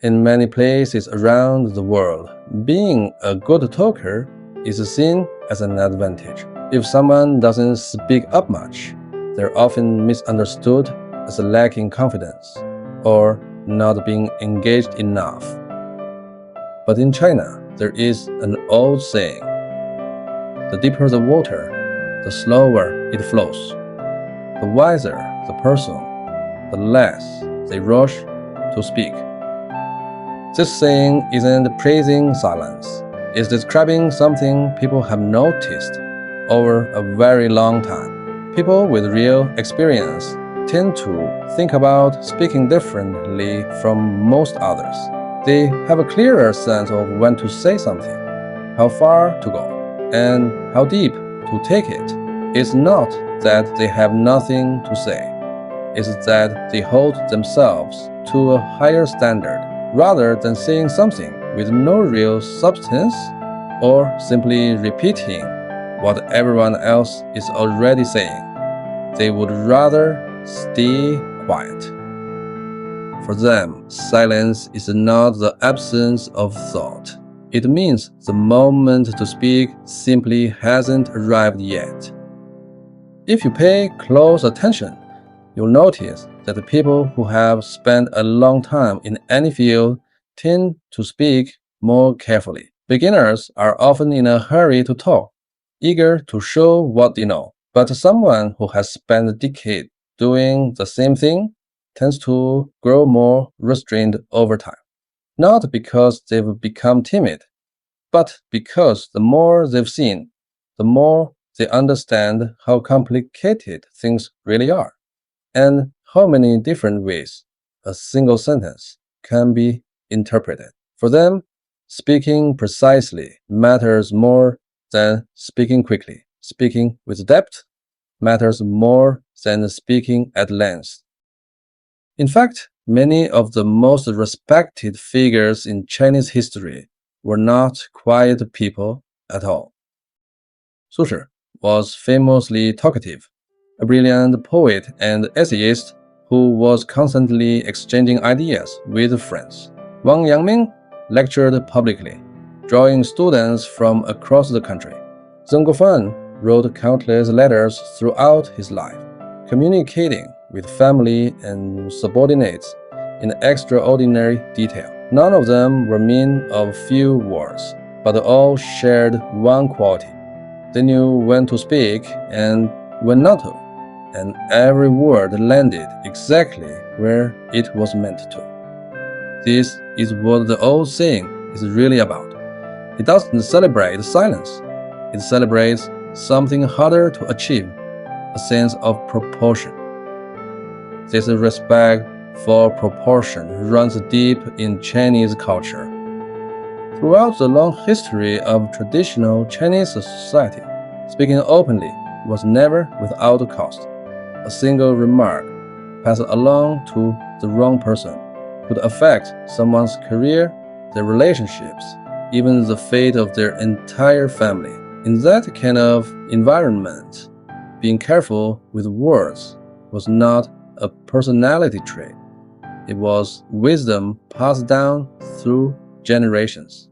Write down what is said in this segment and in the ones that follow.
In many places around the world, being a good talker is seen as an advantage. If someone doesn't speak up much, they're often misunderstood as lacking confidence or not being engaged enough. But in China, there is an old saying: the deeper the water, the slower it flows. The wiser the person, the less they rush to speak. This saying isn't praising silence. It's describing something people have noticed over a very long time. People with real experience tend to think about speaking differently from most others. They have a clearer sense of when to say something, how far to go, and how deep to take it. It's not that they have nothing to say. It's that they hold themselves to a higher standard, rather than saying something with no real substance or simply repeating what everyone else is already saying. They would rather stay quiet. For them, silence is not the absence of thought. It means the moment to speak simply hasn't arrived yet. If you pay close attention, you'll notice that the people who have spent a long time in any field tend to speak more carefully. Beginners are often in a hurry to talk, eager to show what they know. But someone who has spent a decade doing the same thing tends to grow more restrained over time. Not because they've become timid, but because the more they've seen, the more they understand how complicated things really are, and how many different ways a single sentence can be interpreted. For them, speaking precisely matters more than speaking quickly. Speaking with depth matters more than speaking at length. In fact, many of the most respected figures in Chinese history were not quiet people at all. Su Shi was famously talkative, a brilliant poet and essayist who was constantly exchanging ideas with friends. Wang Yangming lectured publicly, drawing students from across the country. Zeng Guofan wrote countless letters throughout his life, communicating with family and subordinates in extraordinary detail. None of them were men of few words, but all shared one quality. They knew when to speak and when not to, and every word landed exactly where it was meant to. This is what the old saying is really about. It doesn't celebrate silence. It celebrates something harder to achieve, a sense of proportion. This respect for proportion runs deep in Chinese culture. Throughout the long history of traditional Chinese society, speaking openly was never without cost. A single remark passed along to the wrong person could affect someone's career, their relationships, even the fate of their entire family. In that kind of environment, being careful with words was not a personality trait. It was wisdom passed down through generations.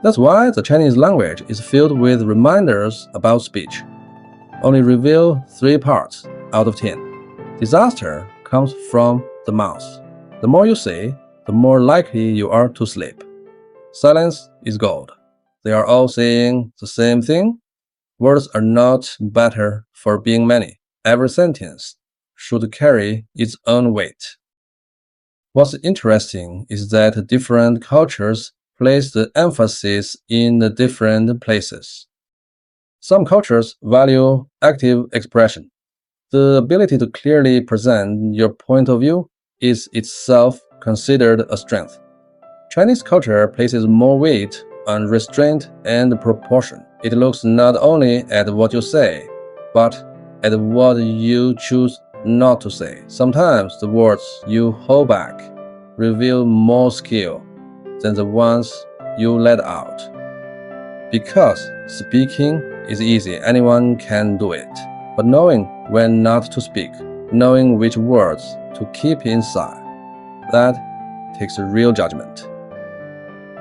That's why the Chinese language is filled with reminders about speech. Only reveal 3 parts out of 10. Disaster comes from the mouth. The more you say, the more likely you are to slip. Silence is gold. They are all saying the same thing. Words are not better for being many. Every sentence should carry its own weight. What's interesting is that different cultures place the emphasis in the different places. Some cultures value active expression. The ability to clearly present your point of view is itself considered a strength. Chinese culture places more weight on restraint and proportion. It looks not only at what you say, but at what you choose not to say. Sometimes the words you hold back reveal more skill than the ones you let out. Because speaking is easy, anyone can do it. But knowing when not to speak, knowing which words to keep inside, that takes real judgment.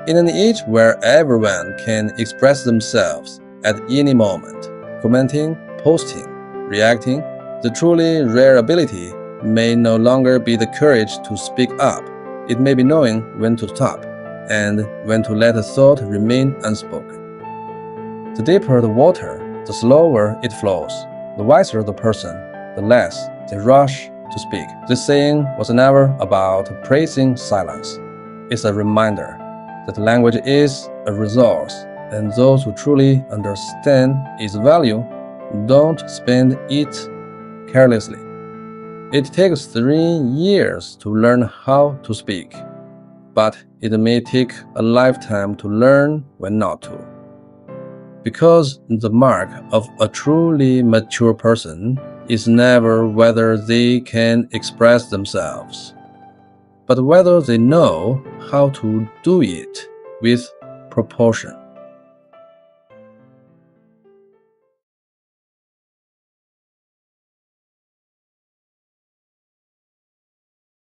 In an age where everyone can express themselves at any moment, commenting, posting, reacting, the truly rare ability may no longer be the courage to speak up. It may be knowing when to stop and when to let a thought remain unspoken. The deeper the water, the slower it flows. The wiser the person, the less they rush to speak. This saying was never about praising silence. It's a reminder that language is a resource, and those who truly understand its value don't spend it carelessly. It takes 3 years to learn how to speak, but it may take a lifetime to learn when not to. Because the mark of a truly mature person is never whether they can express themselves, but whether they know how to do it with proportion.